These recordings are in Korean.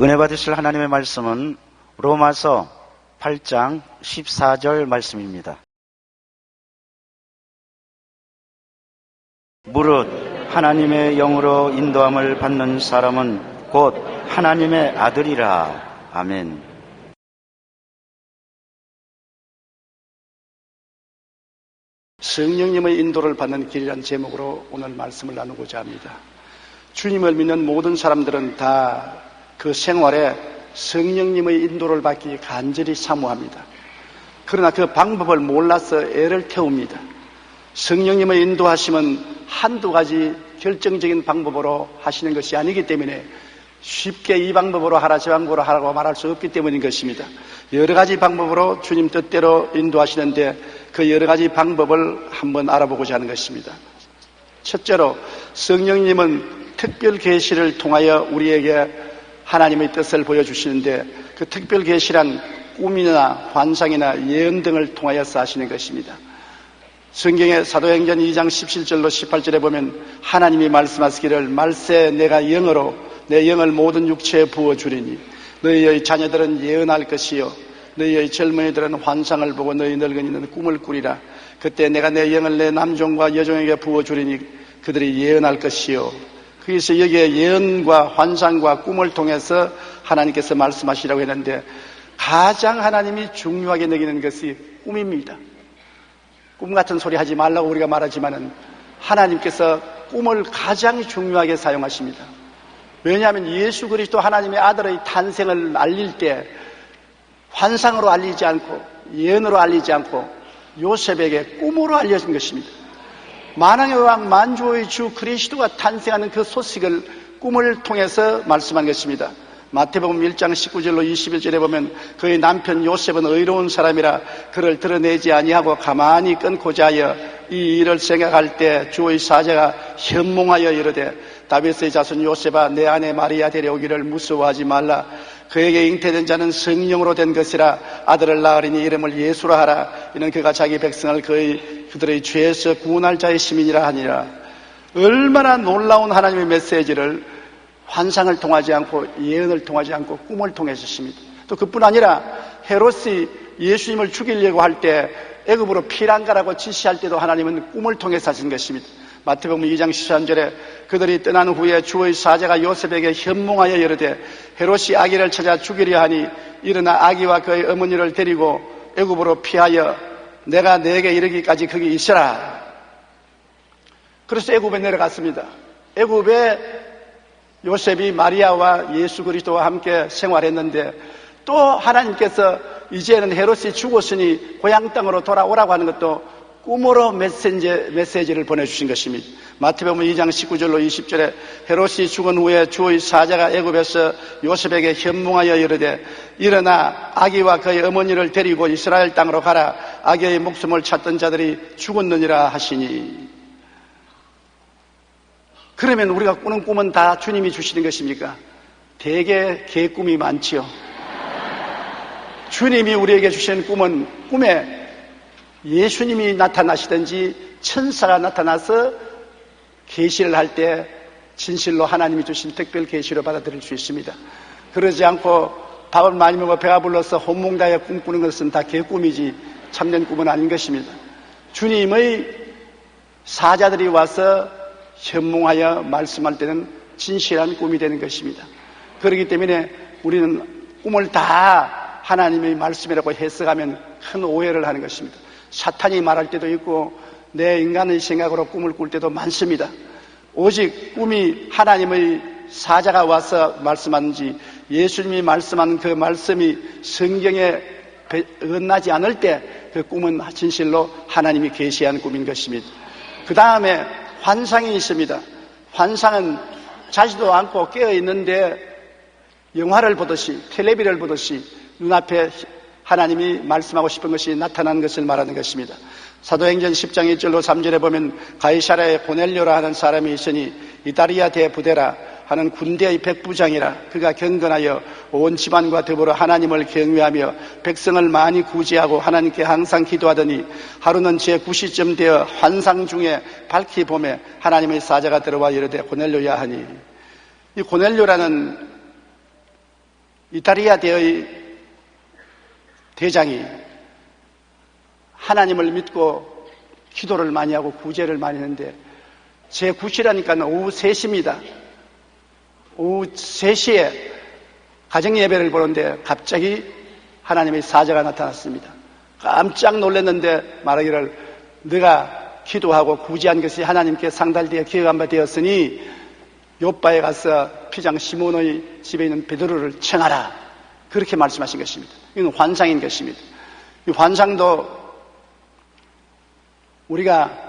은혜 받으실 하나님의 말씀은 로마서 8장 14절 말씀입니다. 무릇 하나님의 영으로 인도함을 받는 사람은 곧 하나님의 아들이라. 아멘. 성령님의 인도를 받는 길이라는 제목으로 오늘 말씀을 나누고자 합니다. 주님을 믿는 모든 사람들은 다 그 생활에 성령님의 인도를 받기 간절히 사모합니다. 그러나 그 방법을 몰라서 애를 태웁니다. 성령님의 인도하심은 한두 가지 결정적인 방법으로 하시는 것이 아니기 때문에 쉽게 이 방법으로 하라 저 방법으로 하라고 말할 수 없기 때문인 것입니다. 여러 가지 방법으로 주님 뜻대로 인도하시는데 그 여러 가지 방법을 한번 알아보고자 하는 것입니다. 첫째로 성령님은 특별 계시를 통하여 우리에게 하나님의 뜻을 보여주시는데 그 특별 계시란 꿈이나 환상이나 예언 등을 통하여서 하시는 것입니다. 성경의 사도행전 2장 17절로 18절에 보면 하나님이 말씀하시기를 말세 내가 영으로 내 영을 모든 육체에 부어주리니 너희의 자녀들은 예언할 것이요 너희의 젊은이들은 환상을 보고 너희 늙은이는 꿈을 꾸리라. 그때 내가 내 영을 내 남종과 여종에게 부어주리니 그들이 예언할 것이요. 그래서 여기에 예언과 환상과 꿈을 통해서 하나님께서 말씀하시라고 했는데 가장 하나님이 중요하게 여기는 것이 꿈입니다. 꿈 같은 소리 하지 말라고 우리가 말하지만은 하나님께서 꿈을 가장 중요하게 사용하십니다. 왜냐하면 예수 그리스도 하나님의 아들의 탄생을 알릴 때 환상으로 알리지 않고 예언으로 알리지 않고 요셉에게 꿈으로 알려진 것입니다. 만왕의 왕 만주의 주 그리스도가 탄생하는 그 소식을 꿈을 통해서 말씀한 것입니다. 마태복음 1장 19절로 21절에 보면 그의 남편 요셉은 의로운 사람이라 그를 드러내지 아니하고 가만히 끊고자 하여 이 일을 생각할 때 주의 사자가 현몽하여 이르되 다윗의 자손 요셉아 내 아내 마리아 데려오기를 무서워하지 말라. 그에게 잉태된 자는 성령으로 된 것이라 아들을 낳으리니 이름을 예수라 하라. 이는 그가 자기 백성을 그들의 죄에서 구원할 자의 시민이라 하니라. 얼마나 놀라운 하나님의 메시지를 환상을 통하지 않고 예언을 통하지 않고 꿈을 통해서 하십니다. 또 그뿐 아니라 헤롯이 예수님을 죽이려고 할 때 애굽으로 피난가라고 지시할 때도 하나님은 꿈을 통해서 하신 것입니다. 마태복음 2장 13절에 그들이 떠난 후에 주의 사자가 요셉에게 현몽하여 이르되 헤롯이 아기를 찾아 죽이려 하니 일어나 아기와 그의 어머니를 데리고 애굽으로 피하여 내가 네게 이르기까지 거기 있으라. 그래서 애굽에 내려갔습니다. 애굽에 요셉이 마리아와 예수 그리스도와 함께 생활했는데 또 하나님께서 이제는 헤롯이 죽었으니 고향 땅으로 돌아오라고 하는 것도 꿈으로 메시지를 보내주신 것입니다. 마태복음 2장 19절로 20절에 헤롯이 죽은 후에 주의 사자가 애굽에서 요셉에게 현몽하여 이르되 일어나 아기와 그의 어머니를 데리고 이스라엘 땅으로 가라. 아기의 목숨을 찾던 자들이 죽었느니라 하시니. 그러면 우리가 꾸는 꿈은 다 주님이 주시는 것입니까? 대개 개꿈이 많지요. 주님이 우리에게 주시는 꿈은 꿈에 예수님이 나타나시든지 천사가 나타나서 계시를 할 때 진실로 하나님이 주신 특별 계시로 받아들일 수 있습니다. 그러지 않고 밥을 많이 먹어 배가 불러서 혼몽다해 꿈꾸는 것은 다 개꿈이지 참된 꿈은 아닌 것입니다. 주님의 사자들이 와서 현몽하여 말씀할 때는 진실한 꿈이 되는 것입니다. 그렇기 때문에 우리는 꿈을 다 하나님의 말씀이라고 해석하면 큰 오해를 하는 것입니다. 사탄이 말할 때도 있고 내 인간의 생각으로 꿈을 꿀 때도 많습니다. 오직 꿈이 하나님의 사자가 와서 말씀하는지 예수님이 말씀한 그 말씀이 성경에 어긋나지 않을 때 그 꿈은 진실로 하나님이 계시한 꿈인 것입니다. 그 다음에 환상이 있습니다. 환상은 자지도 않고 깨어있는데 영화를 보듯이 텔레비를 보듯이 눈앞에 하나님이 말씀하고 싶은 것이 나타나는 것을 말하는 것입니다. 사도행전 10장 1절로 3절에 보면 가이사랴에 고넬료라 하는 사람이 있으니 이다리아 대부대라 하는 군대의 백부장이라. 그가 경건하여 온 집안과 더불어 하나님을 경외하며 백성을 많이 구제하고 하나님께 항상 기도하더니 하루는 제9시쯤 되어 환상 중에 밝히 봄에 하나님의 사자가 들어와 이르되 고넬료야 하니, 이 고넬료라는 이탈리아대의 대장이 하나님을 믿고 기도를 많이 하고 구제를 많이 했는데 제9시라니까 오후 3시입니다. 오후 3시에 가정예배를 보는데 갑자기 하나님의 사자가 나타났습니다. 깜짝 놀랐는데 말하기를 네가 기도하고 구제한 것이 하나님께 상달되어 기억한 바 되었으니 요바에 가서 피장 시몬의 집에 있는 베드로를 청하라. 그렇게 말씀하신 것입니다. 이건 환상인 것입니다. 이 환상도 우리가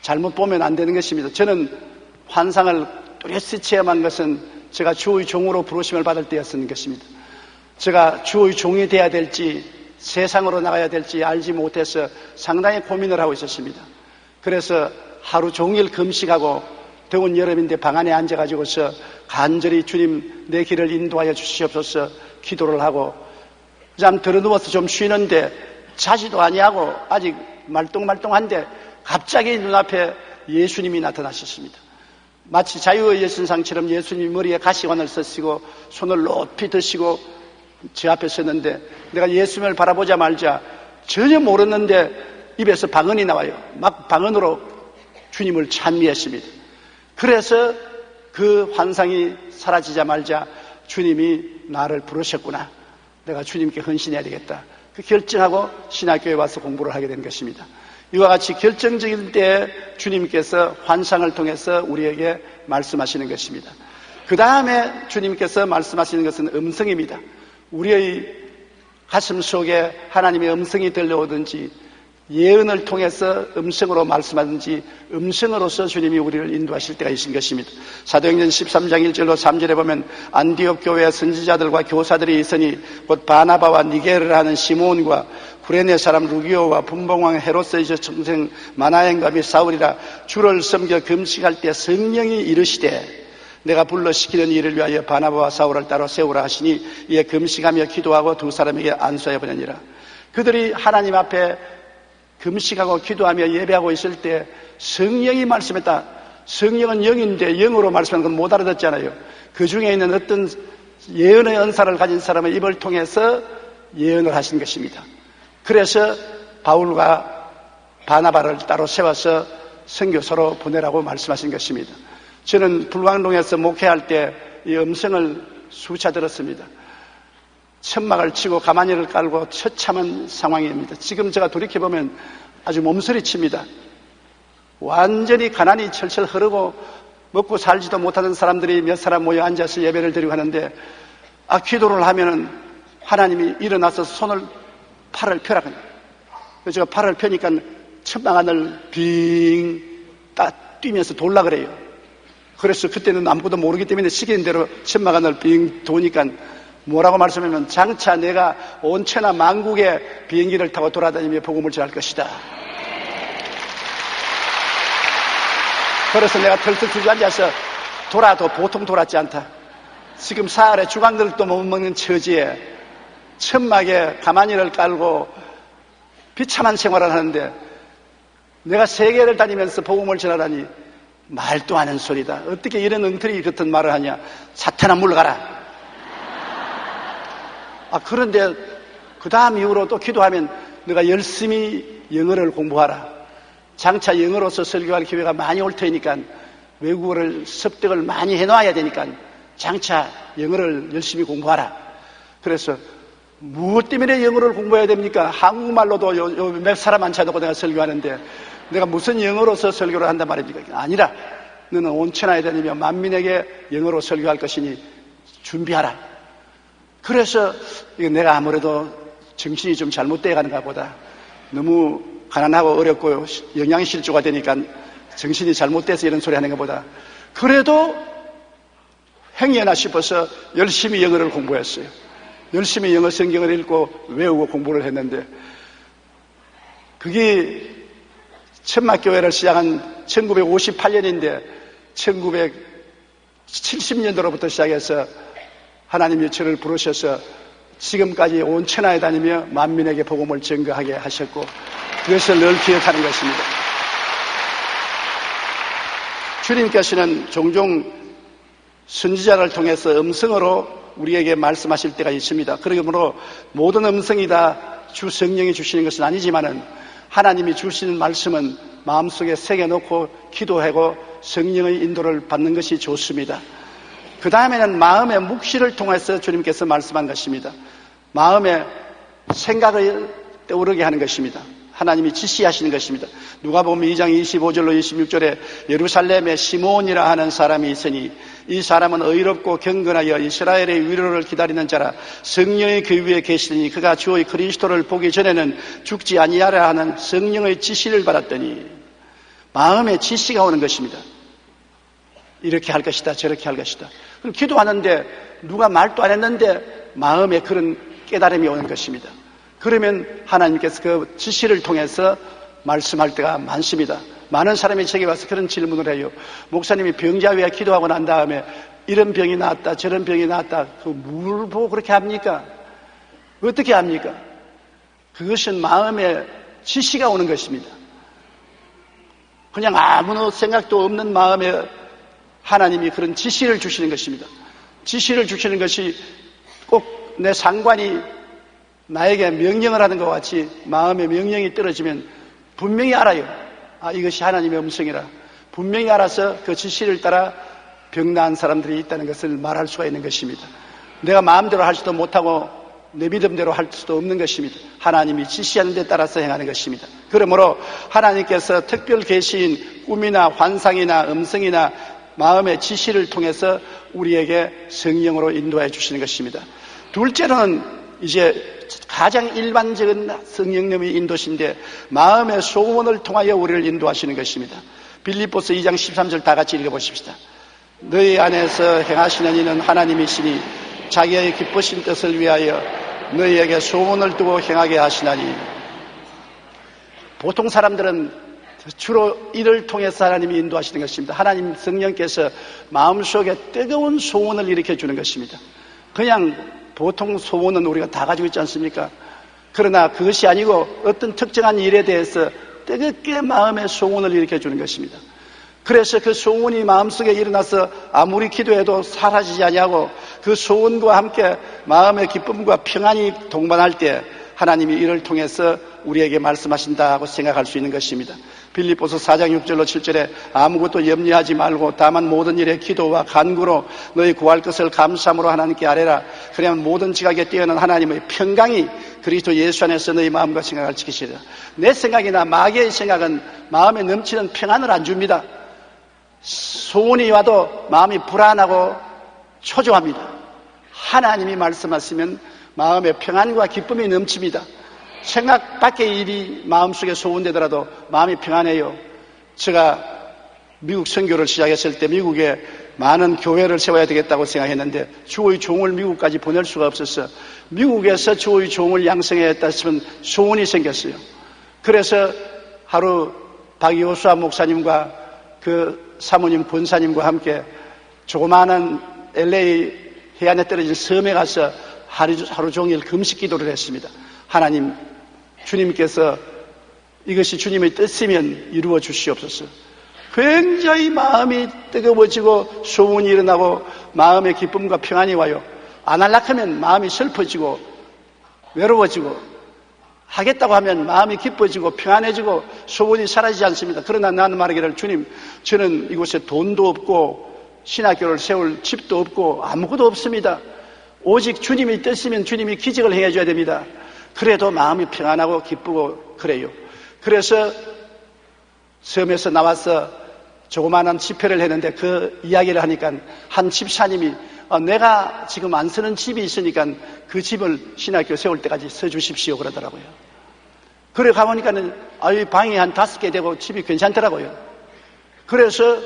잘못 보면 안 되는 것입니다. 저는 환상을 뚜렷이 체험한 것은 제가 주의 종으로 부르심을 받을 때였던 것입니다. 제가 주의 종이 되어야 될지 세상으로 나가야 될지 알지 못해서 상당히 고민을 하고 있었습니다. 그래서 하루 종일 금식하고 더운 여름인데 방 안에 앉아가지고서 간절히 주님 내 길을 인도하여 주시옵소서 기도를 하고 잠 들어누워서 좀 쉬는데 자지도 아니하고 아직 말똥말똥한데 갑자기 눈앞에 예수님이 나타나셨습니다. 마치 자유의 예순상처럼 예수님이 머리에 가시관을 쓰시고 손을 높이 드시고 제 앞에 섰는데 내가 예수님을 바라보자 말자 전혀 모르는데 입에서 방언이 나와요. 막 방언으로 주님을 찬미했습니다. 그래서 그 환상이 사라지자 말자 주님이 나를 부르셨구나. 내가 주님께 헌신해야 되겠다. 그 결정하고 신학교에 와서 공부를 하게 된 것입니다. 이와 같이 결정적인 때에 주님께서 환상을 통해서 우리에게 말씀하시는 것입니다. 그 다음에 주님께서 말씀하시는 것은 음성입니다. 우리의 가슴 속에 하나님의 음성이 들려오든지 예언을 통해서 음성으로 말씀하든지 음성으로서 주님이 우리를 인도하실 때가 있는 것입니다. 사도행전 13장 1절로 3절에 보면 안디옥 교회의 선지자들과 교사들이 있으니 곧 바나바와 니게를 하는 시몬과 구레네 사람 루기오와 분봉왕 헤롯의 청생 마나행과 및 사울이라 주를 섬겨 금식할 때 성령이 이르시되 내가 불러 시키는 일을 위하여 바나바와 사울을 따로 세우라 하시니 이에 금식하며 기도하고 두 사람에게 안수하여 보내니라. 그들이 하나님 앞에 금식하고 기도하며 예배하고 있을 때 성령이 말씀했다. 성령은 영인데 영으로 말씀하는 건 못 알아듣잖아요. 그 중에 있는 어떤 예언의 은사를 가진 사람의 입을 통해서 예언을 하신 것입니다. 그래서 바울과 바나바를 따로 세워서 선교사로 보내라고 말씀하신 것입니다. 저는 불광동에서 목회할 때 이 음성을 수차 들었습니다. 천막을 치고 가마니를 깔고 처참한 상황입니다. 지금 제가 돌이켜보면 아주 몸서리칩니다. 완전히 가난이 철철 흐르고 먹고 살지도 못하는 사람들이 몇 사람 모여 앉아서 예배를 드리고 하는데 기도를 하면은 하나님이 일어나서 손을 팔을 펴라. 그래서 제가 팔을 펴니까 천막 안을 빙 뛰면서 돌라 그래요. 그래서 그때는 아무것도 모르기 때문에 시키는 대로 천막 안을 빙 도니까 뭐라고 말씀하면 장차 내가 온천하 만국의 비행기를 타고 돌아다니며 복음을 전할 것이다. 그래서 내가 털털 주저앉아서 돌아도 보통 돌았지 않다. 지금 사흘에 주광들도 못 먹는 처지에 천막에 가마니를 깔고 비참한 생활을 하는데 내가 세계를 다니면서 복음을 전하라니 말도 안 하는 소리다. 어떻게 이런 엉터리 같은 말을 하냐. 사탄아 물러가라. 그런데 그 다음 이후로 또 기도하면 내가 열심히 영어를 공부하라. 장차 영어로서 설교할 기회가 많이 올 테니까 외국어를 습득을 많이 해놔야 되니까 장차 영어를 열심히 공부하라. 그래서 무엇 때문에 영어를 공부해야 됩니까? 한국말로도 몇 사람 앉혀놓고 내가 설교하는데 내가 무슨 영어로서 설교를 한단 말입니까? 아니라 너는 온천하에 다니며 만민에게 영어로 설교할 것이니 준비하라. 그래서 내가 아무래도 정신이 좀 잘못되어 가는가 보다. 너무 가난하고 어렵고 영양실조가 되니까 정신이 잘못돼서 이런 소리 하는 것보다 그래도 행여나 싶어서 열심히 영어를 공부했어요. 열심히 영어 성경을 읽고 외우고 공부를 했는데 그게 천막교회를 시작한 1958년인데 70년도로부터 시작해서 하나님이 저를 부르셔서 지금까지 온 천하에 다니며 만민에게 복음을 증거하게 하셨고, 그것을 늘 기억하는 것입니다. 주님께서는 종종 선지자를 통해서 음성으로 우리에게 말씀하실 때가 있습니다. 그러므로 모든 음성이 다 주 성령이 주시는 것은 아니지만은 하나님이 주시는 말씀은 마음속에 새겨놓고 기도하고 성령의 인도를 받는 것이 좋습니다. 그 다음에는 마음의 묵시를 통해서 주님께서 말씀한 것입니다. 마음의 생각을 떠오르게 하는 것입니다. 하나님이 지시하시는 것입니다. 누가복음 2장 25절로 26절에 예루살렘에 시몬이라 하는 사람이 있으니 이 사람은 의롭고 경건하여 이스라엘의 위로를 기다리는 자라, 성령이 그 위에 계시니 그가 주의 그리스도를 보기 전에는 죽지 아니하라 하는 성령의 지시를 받았더니, 마음의 지시가 오는 것입니다. 이렇게 할 것이다, 저렇게 할 것이다. 그럼 기도하는데 누가 말도 안 했는데 마음에 그런 깨달음이 오는 것입니다. 그러면 하나님께서 그 지시를 통해서 말씀할 때가 많습니다. 많은 사람이 제게 와서 그런 질문을 해요. 목사님이 병자 위에 기도하고 난 다음에 이런 병이 나왔다, 저런 병이 나왔다, 뭘 보고 그렇게 합니까? 어떻게 합니까? 그것은 마음에 지시가 오는 것입니다. 그냥 아무 생각도 없는 마음에 하나님이 그런 지시를 주시는 것입니다. 지시를 주시는 것이 꼭 내 상관이 나에게 명령을 하는 것 같이 마음의 명령이 떨어지면 분명히 알아요. 아, 이것이 하나님의 음성이라. 분명히 알아서 그 지시를 따라 병나은 사람들이 있다는 것을 말할 수가 있는 것입니다. 내가 마음대로 할 수도 못하고 내 믿음대로 할 수도 없는 것입니다. 하나님이 지시하는 데 따라서 행하는 것입니다. 그러므로 하나님께서 특별 계시인 꿈이나 환상이나 음성이나 마음의 지시를 통해서 우리에게 성령으로 인도해 주시는 것입니다. 둘째로는 이제 가장 일반적인 성령님의 인도신데 마음의 소원을 통하여 우리를 인도하시는 것입니다. 빌립보서 2장 13절 다 같이 읽어보십시다. 너희 안에서 행하시는 이는 하나님이시니 자기의 기쁘신 뜻을 위하여 너희에게 소원을 두고 행하게 하시나니. 보통 사람들은 주로 이를 통해서 하나님이 인도하시는 것입니다. 하나님 성령께서 마음속에 뜨거운 소원을 일으켜 주는 것입니다. 그냥 보통 소원은 우리가 다 가지고 있지 않습니까? 그러나 그것이 아니고 어떤 특정한 일에 대해서 뜨겁게 마음의 소원을 일으켜 주는 것입니다. 그래서 그 소원이 마음속에 일어나서 아무리 기도해도 사라지지 아니하고 그 소원과 함께 마음의 기쁨과 평안이 동반할 때 하나님이 이를 통해서 우리에게 말씀하신다고 생각할 수 있는 것입니다. 빌립보서 4장 6절로 7절에 아무것도 염려하지 말고 다만 모든 일에 기도와 간구로 너희 구할 것을 감사함으로 하나님께 아뢰라. 그러면 모든 지각에 뛰어난 하나님의 평강이 그리스도 예수 안에서 너희 마음과 생각을 지키시리라. 내 생각이나 마귀의 생각은 마음에 넘치는 평안을 안 줍니다. 소원이 와도 마음이 불안하고 초조합니다. 하나님이 말씀하시면 마음에 평안과 기쁨이 넘칩니다. 생각 밖의 일이 마음속에 소원되더라도 마음이 평안해요. 제가 미국 선교를 시작했을 때 미국에 많은 교회를 세워야 되겠다고 생각했는데 주의 종을 미국까지 보낼 수가 없었어. 미국에서 주의 종을 양성해야 했다 싶은 소원이 생겼어요. 그래서 하루 박이호수아 목사님과 그 사모님 권사님과 함께 조그마한 LA 해안에 떨어진 섬에 가서 하루 종일 금식 기도를 했습니다. 하나님, 주님께서 이것이 주님의 뜻이면 이루어 주시옵소서. 굉장히 마음이 뜨거워지고 소원이 일어나고 마음의 기쁨과 평안이 와요. 안 하려고 하면 마음이 슬퍼지고 외로워지고 하겠다고 하면 마음이 기뻐지고 평안해지고 소원이 사라지지 않습니다. 그러나 나는 말하기를 주님, 저는 이곳에 돈도 없고 신학교를 세울 집도 없고 아무것도 없습니다. 오직 주님이 뜻이면 주님이 기적을 행해줘야 됩니다. 그래도 마음이 평안하고 기쁘고 그래요. 그래서 섬에서 나와서 조그마한 집회를 했는데 그 이야기를 하니까 한 집사님이 내가 지금 안 쓰는 집이 있으니까 그 집을 신학교 세울 때까지 써주십시오 그러더라고요. 그래 가보니까는 방이 한 5개 되고 집이 괜찮더라고요. 그래서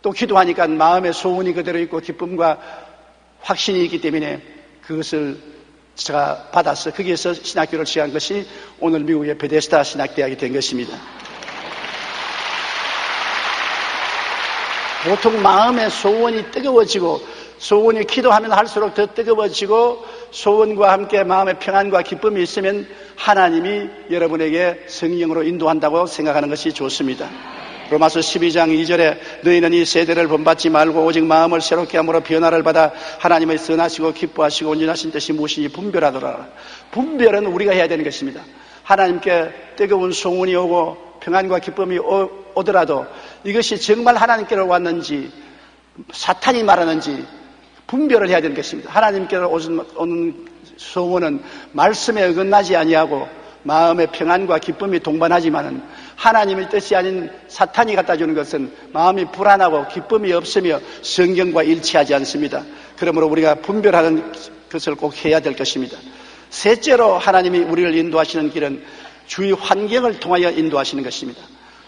또 기도하니까 마음의 소원이 그대로 있고 기쁨과 확신이 있기 때문에 그것을 제가 받아서 거기에서 신학교를 시작한 것이 오늘 미국의 베데스다 신학대학이 된 것입니다. 보통 마음의 소원이 뜨거워지고 소원이 기도하면 할수록 더 뜨거워지고 소원과 함께 마음의 평안과 기쁨이 있으면 하나님이 여러분에게 성령으로 인도한다고 생각하는 것이 좋습니다. 로마서 12장 2절에 너희는 이 세대를 본받지 말고 오직 마음을 새롭게 함으로 변화를 받아 하나님의 선하시고 기뻐하시고 온전하신 뜻이 무엇인지 분별하더라. 분별은 우리가 해야 되는 것입니다. 하나님께 뜨거운 소원이 오고 평안과 기쁨이 오더라도 이것이 정말 하나님께로 왔는지 사탄이 말하는지 분별을 해야 되는 것입니다. 하나님께로 오는 소원은 말씀에 어긋나지 아니하고 마음의 평안과 기쁨이 동반하지만은 하나님의 뜻이 아닌 사탄이 갖다 주는 것은 마음이 불안하고 기쁨이 없으며 성경과 일치하지 않습니다. 그러므로 우리가 분별하는 것을 꼭 해야 될 것입니다. 셋째로 하나님이 우리를 인도하시는 길은 주위 환경을 통하여 인도하시는 것입니다.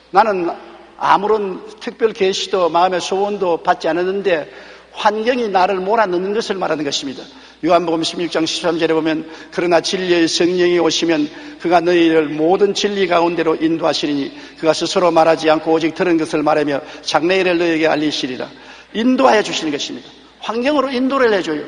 나는 아무런 특별 계시도 마음의 소원도 받지 않았는데 환경이 나를 몰아넣는 것을 말하는 것입니다. 요한복음 16장 13절에 보면 그러나 진리의 성령이 오시면 그가 너희를 모든 진리 가운데로 인도하시리니 그가 스스로 말하지 않고 오직 들은 것을 말하며 장래일을 너희에게 알리시리라. 인도하여 주시는 것입니다. 환경으로 인도를 해줘요.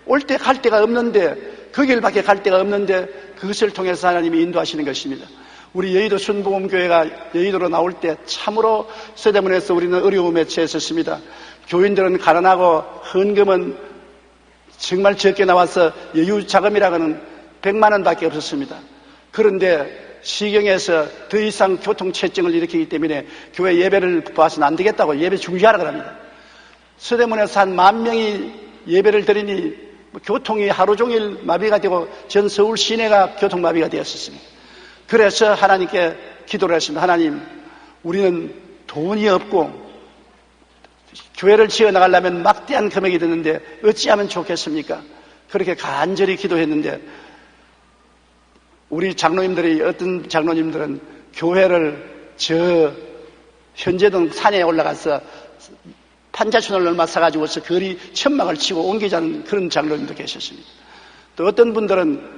올 때 갈 데가 없는데 그 길밖에 갈 데가 없는데 그것을 통해서 하나님이 인도하시는 것입니다. 우리 여의도 순복음교회가 여의도로 나올 때 참으로 서대문에서 우리는 어려움에 처했었습니다. 교인들은 가난하고 헌금은 정말 적게 나와서 여유 자금이라고는 100만 원밖에 없었습니다. 그런데 시경에서 더 이상 교통체증을 일으키기 때문에 교회 예배를 봐서는 안 되겠다고 예배 중지하라고 합니다. 서대문에서 한 10,000명이 예배를 드리니 교통이 하루 종일 마비가 되고 전 서울 시내가 교통마비가 되었습니다. 그래서 하나님께 기도를 했습니다. 하나님, 우리는 돈이 없고 교회를 지어나가려면 막대한 금액이 드는데 어찌하면 좋겠습니까? 그렇게 간절히 기도했는데 우리 장로님들이 어떤 장로님들은 교회를 현재동 산에 올라가서 판자촌을 얼마 사가지고서 거리 천막을 치고 옮기자는 그런 장로님도 계셨습니다. 또 어떤 분들은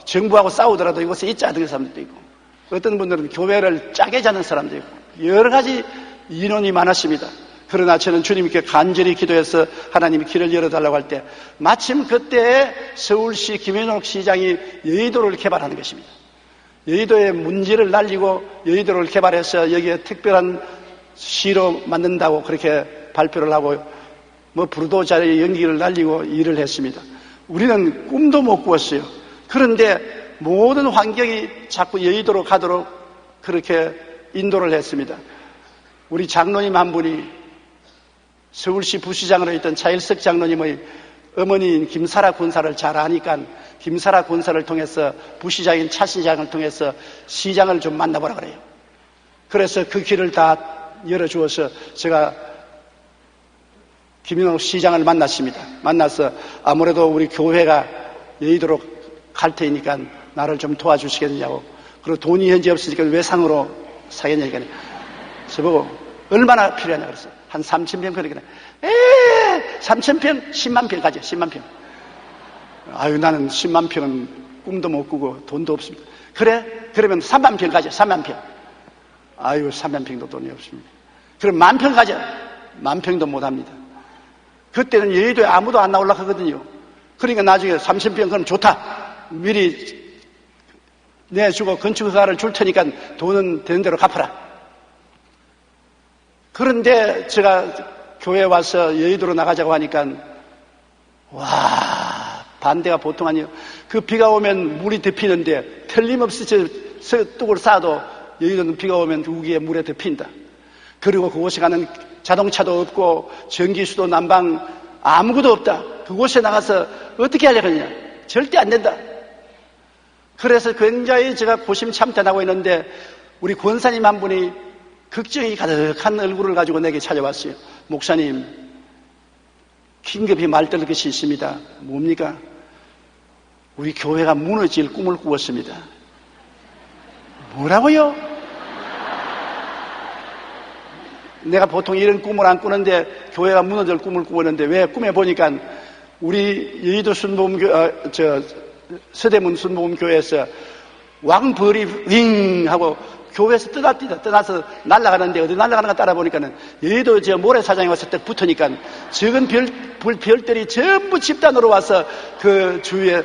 정부하고 싸우더라도 이곳에 있자 하는 사람들도 있고 어떤 분들은 교회를 짜게 자는 사람도 있고 여러 가지 인원이 많았습니다. 그러나 저는 주님께 간절히 기도해서 하나님이 길을 열어달라고 할 때 마침 그때 서울시 김현옥 시장이 여의도를 개발하는 것입니다. 여의도의 문제를 날리고 여의도를 개발해서 여기에 특별한 시로 만든다고 그렇게 발표를 하고 불도자의 연기를 날리고 일을 했습니다. 우리는 꿈도 못 꾸었어요. 그런데 모든 환경이 자꾸 여의도로 가도록 그렇게 인도를 했습니다. 우리 장로님 한 분이 서울시 부시장으로 있던 차일석 장로님의 어머니인 김사라 권사를 잘 아니까 김사라 권사를 통해서 부시장인 차 시장을 통해서 시장을 좀 만나보라 그래요. 그래서 그 길을 다 열어주어서 제가 김인호 시장을 만났습니다. 만나서 아무래도 우리 교회가 여의도로 갈 테니까 나를 좀 도와주시겠느냐고. 그리고 돈이 현재 없으니까 외상으로 사겠냐니까. 저보고 얼마나 필요하냐 그랬어요. 한 3,000평 그러니까 3,000평 10만 평 가져. 10만 평. 아유 나는 10만 평은 꿈도 못 꾸고 돈도 없습니다. 그래? 그러면 3만 평 가져. 3만 평. 아유 3만 평도 돈이 없습니다. 그럼 10,000평 가져. 10,000평도 못합니다. 그때는 여의도에 아무도 안 나오려고 하거든요. 그러니까 나중에 3,000평 그럼 좋다. 미리 내주고 건축허가를 줄 테니까 돈은 되는 대로 갚아라. 그런데 제가 교회에 와서 여의도로 나가자고 하니까 와 반대가 보통 아니에요. 그 비가 오면 물이 덮이는데 틀림없이 저 뚝을 쌓아도 여의도는 비가 오면 우기에 물에 덮인다. 그리고 그곳에 가는 자동차도 없고 전기수도 난방 아무것도 없다. 그곳에 나가서 어떻게 하려느냐. 절대 안 된다. 그래서 굉장히 제가 고심참탄하고 있는데 우리 권사님 한 분이 걱정이 가득한 얼굴을 가지고 내게 찾아왔어요. 목사님, 긴급히 말들 것이 있습니다. 뭡니까? 우리 교회가 무너질 꿈을 꾸었습니다. 뭐라고요? 내가 보통 이런 꿈을 안 꾸는데 교회가 무너질 꿈을 꾸었는데 왜 꿈에 보니까 우리 여의도 서대문 순복음교회에서 왕벌이 윙 하고 교회에서 떠나서 날아가는데 어디 날아가는가 따라보니까는 여의도 저 모래사장에 와서 딱 붙으니까 적은 별들이 전부 집단으로 와서 그 주위에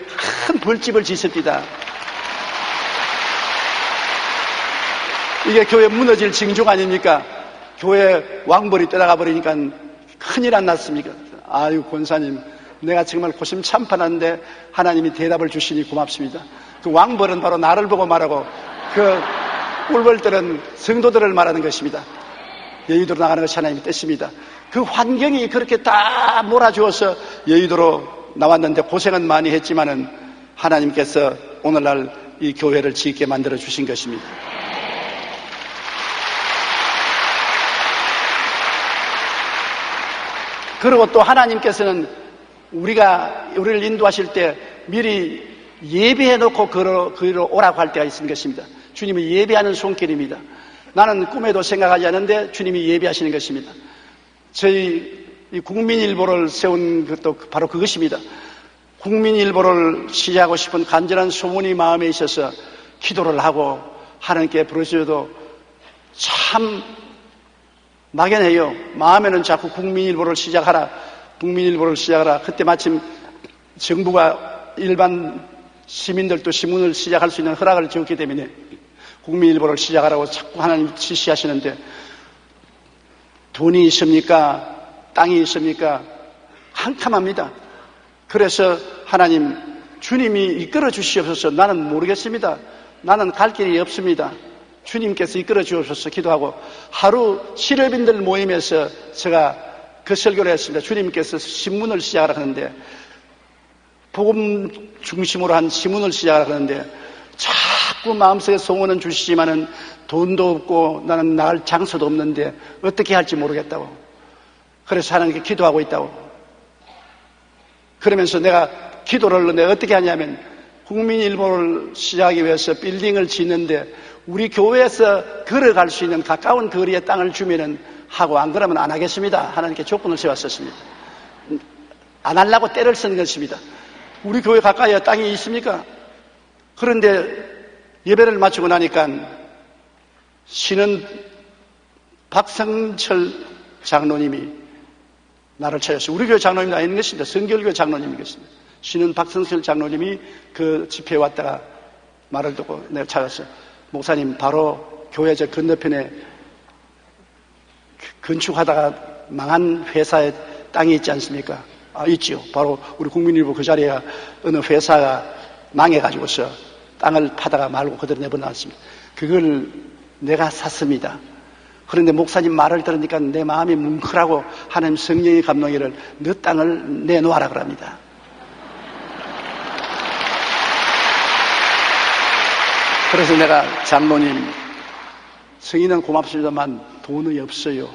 큰 벌집을 짓습니다. 이게 교회 무너질 징조가 아닙니까? 교회 왕벌이 떠나가 버리니까 큰일 안 났습니까? 아유, 권사님, 내가 정말 고심참판한데 하나님이 대답을 주시니 고맙습니다. 그 왕벌은 바로 나를 보고 말하고 그 꿀벌들은 성도들을 말하는 것입니다. 여의도로 나가는 것이 하나님의 뜻입니다. 그 환경이 그렇게 다 몰아주어서 여의도로 나왔는데 고생은 많이 했지만은 하나님께서 오늘날 이 교회를 짓게 만들어 주신 것입니다. 그리고 또 하나님께서는 우리를 인도하실 때 미리 예배해 놓고 그로 오라고 할 때가 있는 것입니다. 주님이 예배하는 손길입니다. 나는 꿈에도 생각하지 않는데 주님이 예배하시는 것입니다. 저희 국민일보를 세운 것도 바로 그것입니다. 국민일보를 시작하고 싶은 간절한 소원이 마음에 있어서 기도를 하고 하나님께 부르셔도 참 막연해요. 마음에는 자꾸 국민일보를 시작하라. 그때 마침 정부가 일반 시민들도 신문을 시작할 수 있는 허락을 주었기 때문에 국민일보를 시작하라고 자꾸 하나님 지시하시는데 돈이 있습니까? 땅이 있습니까? 캄캄합니다. 그래서 하나님, 주님이 이끌어 주시옵소서. 나는 모르겠습니다. 나는 갈 길이 없습니다. 주님께서 이끌어 주옵소서 기도하고 하루 실업인들 모임에서 제가 그 설교를 했습니다. 주님께서 신문을 시작하라 하는데 복음 중심으로 한 신문을 시작하라 하는데 자꾸 마음속에 소원은 주시지만은 돈도 없고 나는 나갈 장소도 없는데 어떻게 할지 모르겠다고. 그래서 하나님께 기도하고 있다고. 그러면서 내가 어떻게 하냐면 국민일보를 시작하기 위해서 빌딩을 짓는데 우리 교회에서 걸어갈 수 있는 가까운 거리에 땅을 주면은 하고 안 그러면 안 하겠습니다. 하나님께 조건을 세웠었습니다. 안 하려고 때를 쓰는 것입니다. 우리 교회 가까이에 땅이 있습니까? 그런데 예배를 마치고 나니까 신은 박성철 장로님이 나를 찾았어요. 우리 교회 장로님이 아닌 것입니다. 성결교회 장로님이겠습니다. 신은 박성철 장로님이 그 집회에 왔다가 말을 듣고 내가 찾았어요. 목사님, 바로 교회 저 건너편에 건축하다가 망한 회사에 땅이 있지 않습니까? 아, 있지요. 바로 우리 국민일보 그 자리에 어느 회사가 망해가지고서 땅을 파다가 말고 그대로 내버려놨습니다. 그걸 내가 샀습니다. 그런데 목사님 말을 들으니까 내 마음이 뭉클하고 하나님 성령의 감동이를 너 땅을 내놓아라 그럽니다. 그래서 내가 장로님, 성인은 고맙습니다만 돈이 없어요.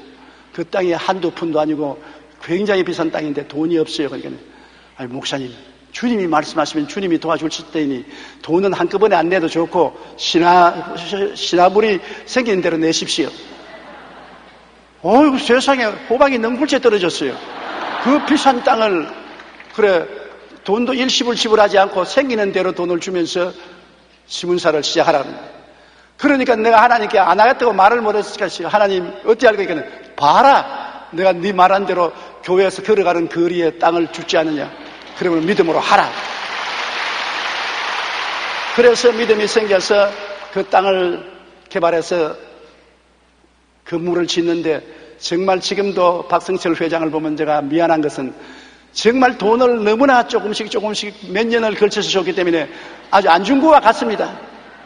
그 땅이 한두 푼도 아니고 굉장히 비싼 땅인데 돈이 없어요. 그러니까 아니 목사님, 주님이 말씀하시면 주님이 도와주실 때이니 돈은 한꺼번에 안 내도 좋고 신화물이 생기는 대로 내십시오. 어이구, 세상에 호박이 넝굴째 떨어졌어요. 그 비싼 땅을 그래 돈도 일시불 지불하지 않고 생기는 대로 돈을 주면서 시문사를 시작하라는 거예요. 그러니까 내가 하나님께 안 하겠다고 말을 못했으니까 하나님 어찌 알고 있겠냐. 봐라, 내가 네 말한 대로 교회에서 걸어가는 거리에 땅을 주지 않느냐. 그러면 믿음으로 하라. 그래서 믿음이 생겨서 그 땅을 개발해서 건물을 짓는데 정말 지금도 박성철 회장을 보면 제가 미안한 것은 정말 돈을 너무나 조금씩 몇 년을 걸쳐서 줬기 때문에 아주 안 준 것과 같습니다.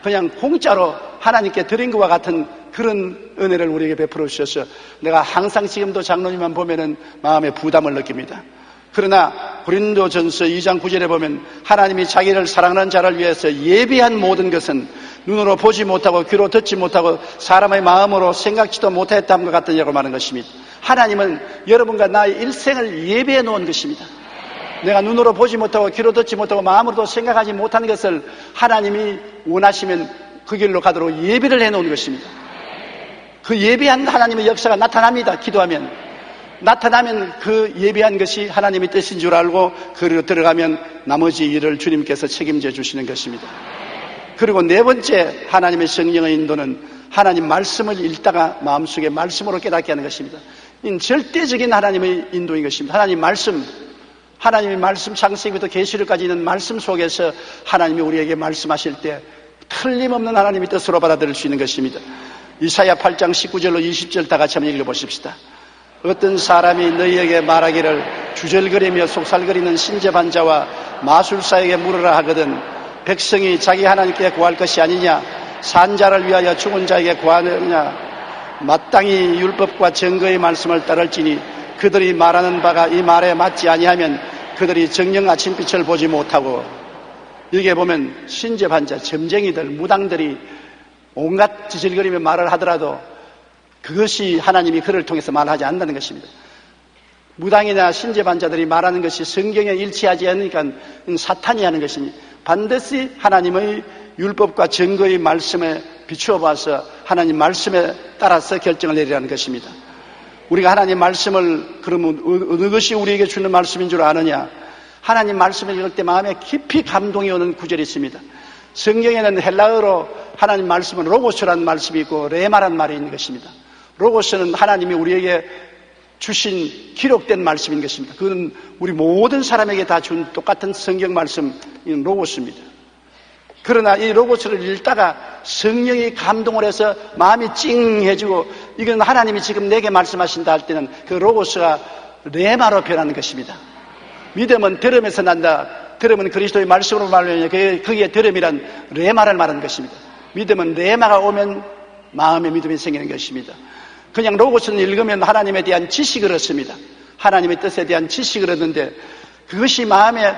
그냥 공짜로 하나님께 드린 것과 같은 그런 은혜를 우리에게 베풀어 주셔서 내가 항상 지금도 장로님만 보면은 마음에 부담을 느낍니다. 그러나 고린도전서 2장 9절에 보면 하나님이 자기를 사랑하는 자를 위해서 예비한 모든 것은 눈으로 보지 못하고 귀로 듣지 못하고 사람의 마음으로 생각지도 못했다는 것 같으냐고 말하는 것입니다. 하나님은 여러분과 나의 일생을 예비해 놓은 것입니다. 내가 눈으로 보지 못하고 귀로 듣지 못하고 마음으로도 생각하지 못한 것을 하나님이 원하시면 그 길로 가도록 예비를 해놓은 것입니다. 그 예비한 하나님의 역사가 나타납니다. 기도하면 나타나면 그 예비한 것이 하나님의 뜻인 줄 알고 그리로 들어가면 나머지 일을 주님께서 책임져 주시는 것입니다. 그리고 네 번째 하나님의 성령의 인도는 하나님 말씀을 읽다가 마음속에 말씀으로 깨닫게 하는 것입니다. 이 절대적인 하나님의 인도인 것입니다. 하나님의 말씀 창세기부터 계시록까지 있는 말씀 속에서 하나님이 우리에게 말씀하실 때 틀림없는 하나님의 뜻으로 받아들일 수 있는 것입니다. 이사야 8장 19절로 20절 다 같이 한번 읽어보십시다. 어떤 사람이 너희에게 말하기를 주절거리며 속살거리는 신재반자와 마술사에게 물으라 하거든 백성이 자기 하나님께 구할 것이 아니냐 산자를 위하여 죽은 자에게 구하느냐 마땅히 율법과 증거의 말씀을 따를지니 그들이 말하는 바가 이 말에 맞지 아니하면 그들이 정녕 아침빛을 보지 못하고 여기에 보면 신재반자, 점쟁이들, 무당들이 온갖 지질거리며 말을 하더라도 그것이 하나님이 그를 통해서 말하지 않는다는 것입니다. 무당이나 신재반자들이 말하는 것이 성경에 일치하지 않으니까 사탄이 하는 것이니 반드시 하나님의 율법과 증거의 말씀에 비추어 봐서 하나님 말씀에 따라서 결정을 내리라는 것입니다. 우리가 하나님 말씀을 그러면 어느 것이 우리에게 주는 말씀인 줄 아느냐? 하나님 말씀을 읽을 때 마음에 깊이 감동이 오는 구절이 있습니다. 성경에는 헬라어로 하나님 말씀은 로고스라는 말씀이 있고 레마라는 말이 있는 것입니다. 로고스는 하나님이 우리에게 주신 기록된 말씀인 것입니다. 그건 우리 모든 사람에게 다 준 똑같은 성경 말씀인 로고스입니다. 그러나 이 로고스를 읽다가 성령이 감동을 해서 마음이 찡해지고 이건 하나님이 지금 내게 말씀하신다 할 때는 그 로고스가 레마로 변하는 것입니다. 믿음은 들음에서 난다. 들음은 그리스도의 말씀으로 말하면 거기에 들음이란 레마를 말하는 것입니다. 믿음은 레마가 오면 마음의 믿음이 생기는 것입니다. 그냥 로고스는 읽으면 하나님에 대한 지식을 얻습니다. 하나님의 뜻에 대한 지식을 얻는데 그것이 마음에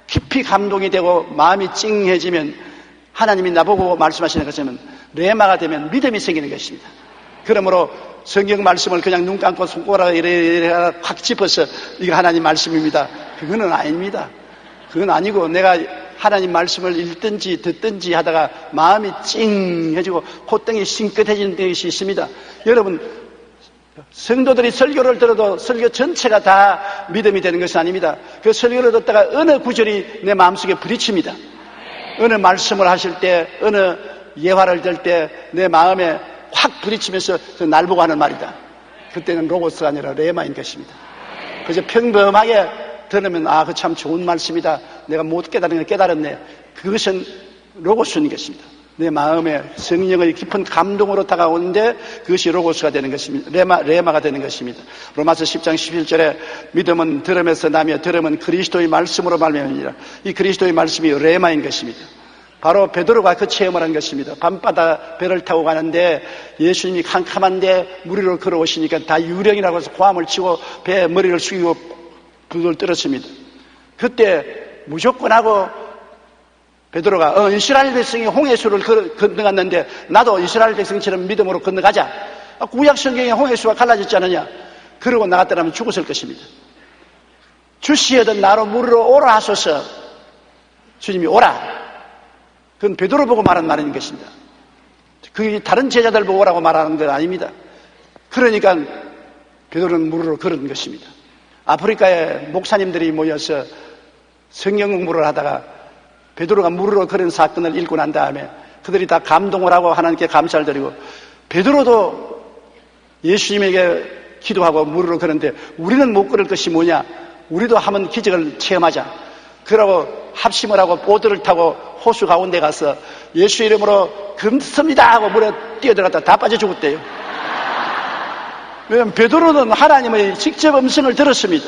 깊이 감동이 되고 마음이 찡해지면 하나님이 나보고 말씀하시는 것은 레마가 되면 믿음이 생기는 것입니다. 그러므로 성경 말씀을 그냥 눈 감고 손가락을 이래 확 짚어서 이거 하나님 말씀입니다. 그거는 아닙니다. 그건 아니고 내가 하나님 말씀을 읽든지 듣든지 하다가 마음이 찡해지고 콧등이 싱긋해지는 것이 있습니다. 여러분 성도들이 설교를 들어도 설교 전체가 다 믿음이 되는 것이 아닙니다. 그 설교를 듣다가 어느 구절이 내 마음속에 부딪힙니다. 어느 말씀을 하실 때 어느 예화를 들 때 내 마음에 확 부딪히면서 날 보고 하는 말이다. 그때는 로고스가 아니라 레마인 것입니다. 그래서 평범하게 들으면 그 참 좋은 말씀이다. 내가 못 깨달은 걸 깨달았네. 그것은 로고스인 것입니다. 내 마음에 성령의 깊은 감동으로 다가오는데 그것이 로고스가 되는 것입니다. 레마가 되는 것입니다. 로마서 10장 11절에 믿음은 들음에서 나며 들음은 그리스도의 말씀으로 말미암으니라. 이 그리스도의 말씀이 레마인 것입니다. 바로 베드로가 그 체험을 한 것입니다. 밤바다 배를 타고 가는데 예수님이 캄캄한데 물 위로 걸어오시니까 다 유령이라고 해서 고함을 치고 배에 머리를 숙이고 불을 떨었습니다. 그때 무조건 하고 베드로가 이스라엘 백성이 홍해수를 건너갔는데 나도 이스라엘 백성처럼 믿음으로 건너가자. 구약 성경에 홍해수가 갈라졌지 않느냐. 그러고 나갔더라면 죽었을 것입니다. 주시하던 나로 물으러 오라 하소서. 주님이 오라. 그건 베드로 보고 말한 말인 것입니다. 그게 다른 제자들 보고 오라고 말하는 건 아닙니다. 그러니까 베드로는 물으러 걸은 것입니다. 아프리카에 목사님들이 모여서 성경 공부를 하다가 베드로가 물으러 걸은 사건을 읽고 난 다음에 그들이 다 감동을 하고 하나님께 감사를 드리고 베드로도 예수님에게 기도하고 물으러 걸었는데 우리는 못 걸을 것이 뭐냐? 우리도 한번 기적을 체험하자. 그러고 합심을 하고 보트를 타고 호수 가운데 가서 예수 이름으로 금습니다 하고 물에 뛰어들어갔다 다 빠져 죽었대요. 왜냐하면 베드로는 하나님의 직접 음성을 들었습니다.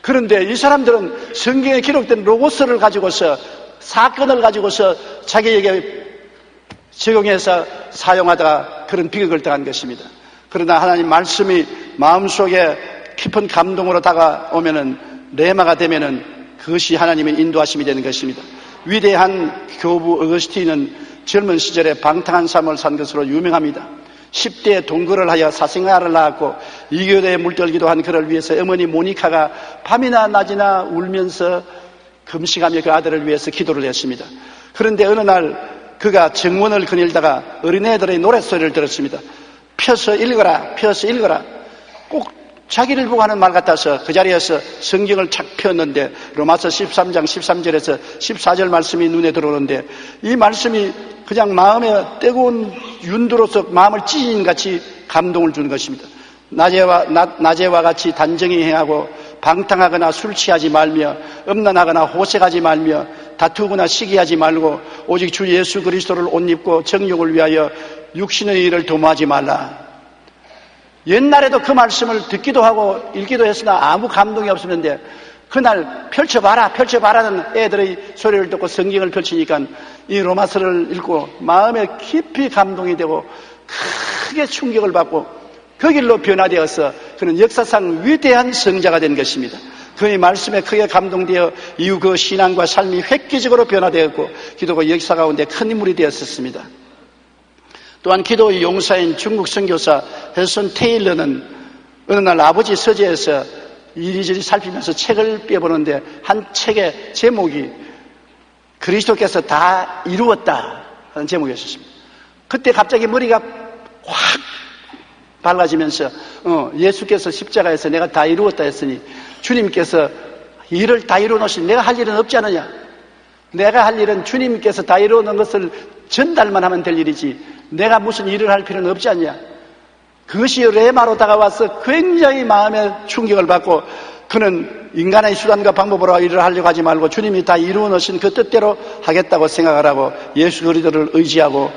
그런데 이 사람들은 성경에 기록된 로고스를 가지고서 사건을 가지고서 자기에게 적용해서 사용하다가 그런 비극을 당한 것입니다. 그러나 하나님 말씀이 마음속에 깊은 감동으로 다가오면은 레마가 되면은 그것이 하나님의 인도하심이 되는 것입니다. 위대한 교부 어거스틴은 젊은 시절에 방탕한 삶을 산 것으로 유명합니다. 10대에 동거를 하여 사생아를 낳았고 이교대에 물들기도 한 그를 위해서 어머니 모니카가 밤이나 낮이나 울면서 금식하며 그 아들을 위해서 기도를 했습니다. 그런데 어느 날 그가 정원을 거닐다가 어린애들의 노랫소리를 들었습니다. 펴서 읽어라, 펴서 읽어라. 꼭 자기를 보고 하는 말 같아서 그 자리에서 성경을 착 폈는데 로마서 13장 13절에서 14절 말씀이 눈에 들어오는데 이 말씀이 그냥 마음에 뜨거운 윤두로서 마음을 찢어진같이 감동을 주는 것입니다. 낮에와 같이 단정히 행하고 방탕하거나 술 취하지 말며 음란하거나 호색하지 말며 다투거나 시기하지 말고 오직 주 예수 그리스도를 옷 입고 정욕을 위하여 육신의 일을 도모하지 말라. 옛날에도 그 말씀을 듣기도 하고 읽기도 했으나 아무 감동이 없었는데 그날 펼쳐봐라는 애들의 소리를 듣고 성경을 펼치니까 이 로마서를 읽고 마음에 깊이 감동이 되고 크게 충격을 받고 그 길로 변화되어서 그는 역사상 위대한 성자가 된 것입니다. 그의 말씀에 크게 감동되어 이후 그 신앙과 삶이 획기적으로 변화되었고 기도가 역사 가운데 큰 인물이 되었었습니다. 또한 기도의 용사인 중국 선교사 헬슨 테일러는 어느 날 아버지 서재에서 이리저리 살피면서 책을 빼보는데 한 책의 제목이 그리스도께서 다 이루었다 하는 제목이었습니다. 그때 갑자기 머리가 확 밝아지면서 예수께서 십자가에서 내가 다 이루었다 했으니 주님께서 일을 다 이루어 놓으시니 내가 할 일은 없지 않느냐. 내가 할 일은 주님께서 다 이루어 놓은 것을 전달만 하면 될 일이지 내가 무슨 일을 할 필요는 없지 않냐. 그것이 레마로 다가와서 굉장히 마음에 충격을 받고 그는 인간의 수단과 방법으로 일을 하려고 하지 말고 주님이 다 이루어 놓으신 그 뜻대로 하겠다고 생각을 하고 예수 그리스도를 의지하고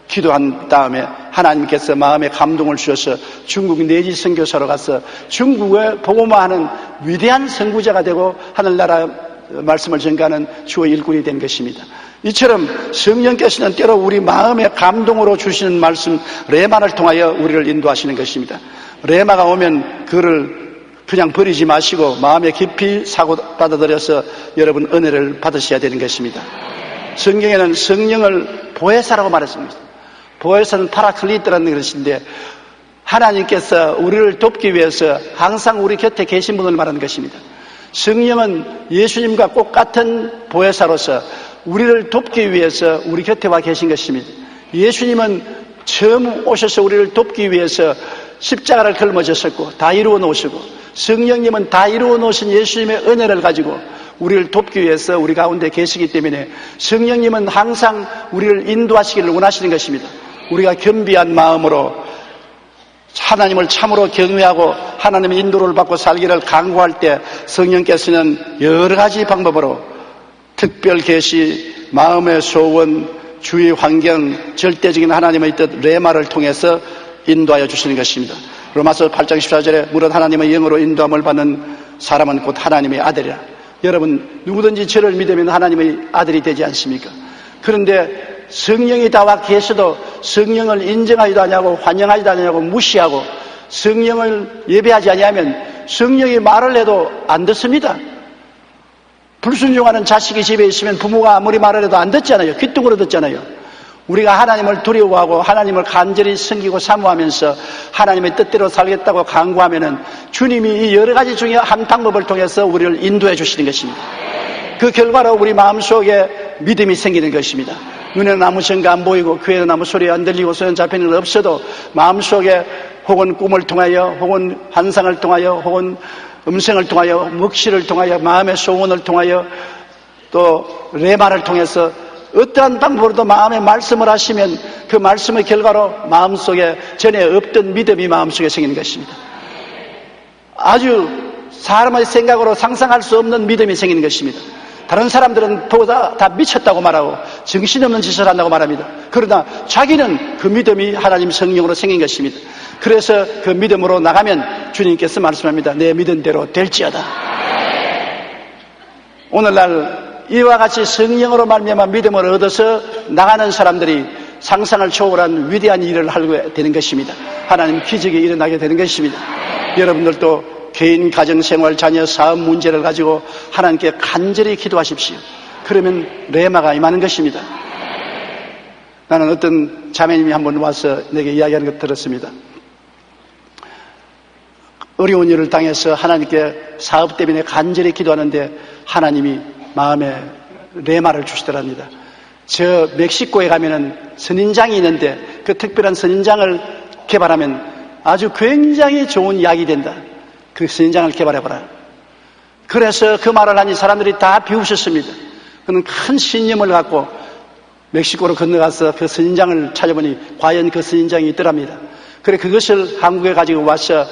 기도한 다음에 하나님께서 마음에 감동을 주셔서 중국 내지 선교사로 가서 중국에 복음화하는 위대한 선구자가 되고 하늘나라 말씀을 전가하는 주의 일꾼이 된 것입니다. 이처럼 성령께서는 때로 우리 마음에 감동으로 주시는 말씀 레마를 통하여 우리를 인도하시는 것입니다. 레마가 오면 그를 그냥 버리지 마시고 마음에 깊이 사고 받아들여서 여러분 은혜를 받으셔야 되는 것입니다. 성경에는 성령을 보혜사라고 말했습니다. 보혜사는 파라클리트라는 것인데 하나님께서 우리를 돕기 위해서 항상 우리 곁에 계신 분을 말하는 것입니다. 성령은 예수님과 꼭 같은 보혜사로서 우리를 돕기 위해서 우리 곁에 와 계신 것입니다. 예수님은 처음 오셔서 우리를 돕기 위해서 십자가를 걸머졌었고 다 이루어 놓으시고 성령님은 다 이루어 놓으신 예수님의 은혜를 가지고 우리를 돕기 위해서 우리 가운데 계시기 때문에 성령님은 항상 우리를 인도하시기를 원하시는 것입니다. 우리가 겸비한 마음으로 하나님을 참으로 경외하고 하나님의 인도를 받고 살기를 강구할 때 성령께서는 여러 가지 방법으로 특별 계시, 마음의 소원, 주의 환경, 절대적인 하나님의 뜻 레마를 통해서 인도하여 주시는 것입니다. 로마서 8장 14절에 무릇 하나님의 영으로 인도함을 받는 사람은 곧 하나님의 아들이라. 여러분 누구든지 저를 믿으면 하나님의 아들이 되지 않습니까? 그런데 성령이 다 와 계셔도 성령을 인정하지도 않냐고 환영하지도 않냐고 무시하고 성령을 예배하지 않으면 성령이 말을 해도 안 듣습니다. 불순종하는 자식이 집에 있으면 부모가 아무리 말을 해도 안 듣잖아요. 귀뚱으로 듣잖아요. 우리가 하나님을 두려워하고 하나님을 간절히 섬기고 사모하면서 하나님의 뜻대로 살겠다고 강구하면은 주님이 이 여러 가지 중에 한 방법을 통해서 우리를 인도해 주시는 것입니다. 그 결과로 우리 마음속에 믿음이 생기는 것입니다. 눈에는 아무 증거 안 보이고 귀에는 아무 소리 안 들리고 손에 잡히는 건 없어도 마음속에 혹은 꿈을 통하여 혹은 환상을 통하여 혹은 음성을 통하여 묵시를 통하여 마음의 소원을 통하여 또 레마를 통해서 어떠한 방법으로도 마음에 말씀을 하시면 그 말씀의 결과로 마음속에 전에 없던 믿음이 마음속에 생기는 것입니다. 아주 사람의 생각으로 상상할 수 없는 믿음이 생기는 것입니다. 다른 사람들은 보다 다 미쳤다고 말하고 정신없는 짓을 한다고 말합니다. 그러나 자기는 그 믿음이 하나님 성령으로 생긴 것입니다. 그래서 그 믿음으로 나가면 주님께서 말씀합니다. 내 믿은 대로 될지어다. 오늘날 이와 같이 성령으로 말미암아 믿음을 얻어서 나가는 사람들이 상상을 초월한 위대한 일을 하게 되는 것입니다. 하나님 기적이 일어나게 되는 것입니다. 여러분들도 개인, 가정생활, 자녀, 사업 문제를 가지고 하나님께 간절히 기도하십시오. 그러면 레마가 임하는 것입니다. 나는 어떤 자매님이 한번 와서 내게 이야기하는 것 들었습니다. 어려운 일을 당해서 하나님께 사업 때문에 간절히 기도하는데 하나님이 마음에 레마를 주시더랍니다. 저 멕시코에 가면은 선인장이 있는데 그 특별한 선인장을 개발하면 아주 굉장히 좋은 약이 된다. 그 선인장을 개발해봐라. 그래서 그 말을 하니 사람들이 다 비웃었습니다. 그는 큰 신념을 갖고 멕시코로 건너가서 그 선인장을 찾아보니 과연 그 선인장이 있더랍니다. 그래 그것을 한국에 가지고 와서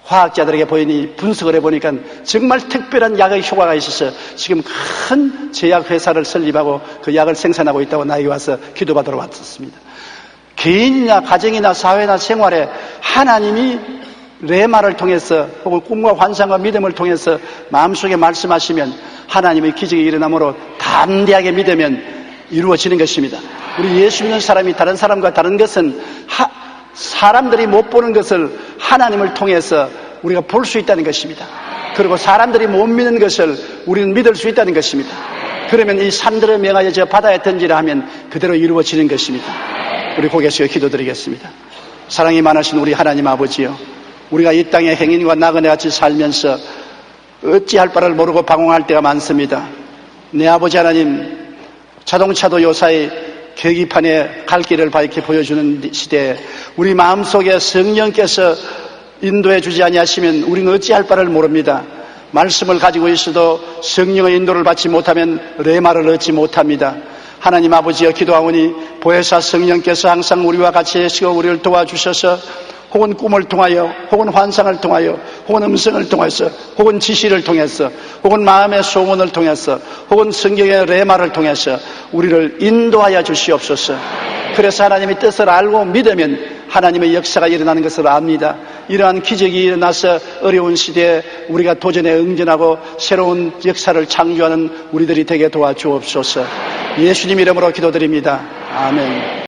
화학자들에게 보이니 분석을 해보니까 정말 특별한 약의 효과가 있어서 지금 큰 제약회사를 설립하고 그 약을 생산하고 있다고 나에게 와서 기도받으러 왔었습니다. 개인이나 가정이나 사회나 생활에 하나님이 레마를 통해서 혹은 꿈과 환상과 믿음을 통해서 마음속에 말씀하시면 하나님의 기적이 일어나므로 담대하게 믿으면 이루어지는 것입니다. 우리 예수 믿는 사람이 다른 사람과 다른 것은 사람들이 못 보는 것을 하나님을 통해서 우리가 볼 수 있다는 것입니다. 그리고 사람들이 못 믿는 것을 우리는 믿을 수 있다는 것입니다. 그러면 이 산들을 명하여 저 바다에 던지라 하면 그대로 이루어지는 것입니다. 우리 고개 숙여 기도드리겠습니다. 사랑이 많으신 우리 하나님 아버지요, 우리가 이 땅에 행인과 나그네 같이 살면서 어찌할 바를 모르고 방황할 때가 많습니다. 내 아버지 하나님, 자동차도 요사이 계기판에 갈 길을 밝게 보여주는 시대에 우리 마음속에 성령께서 인도해 주지 아니하시면 우리는 어찌할 바를 모릅니다. 말씀을 가지고 있어도 성령의 인도를 받지 못하면 레마를 얻지 못합니다. 하나님 아버지여, 기도하오니 보혜사 성령께서 항상 우리와 같이 계시고 우리를 도와주셔서 혹은 꿈을 통하여 혹은 환상을 통하여 혹은 음성을 통해서 혹은 지시를 통해서 혹은 마음의 소원을 통해서 혹은 성경의 레마를 통해서 우리를 인도하여 주시옵소서. 그래서 하나님의 뜻을 알고 믿으면 하나님의 역사가 일어나는 것을 압니다. 이러한 기적이 일어나서 어려운 시대에 우리가 도전에 응전하고 새로운 역사를 창조하는 우리들이 되게 도와주옵소서. 예수님 이름으로 기도드립니다. 아멘.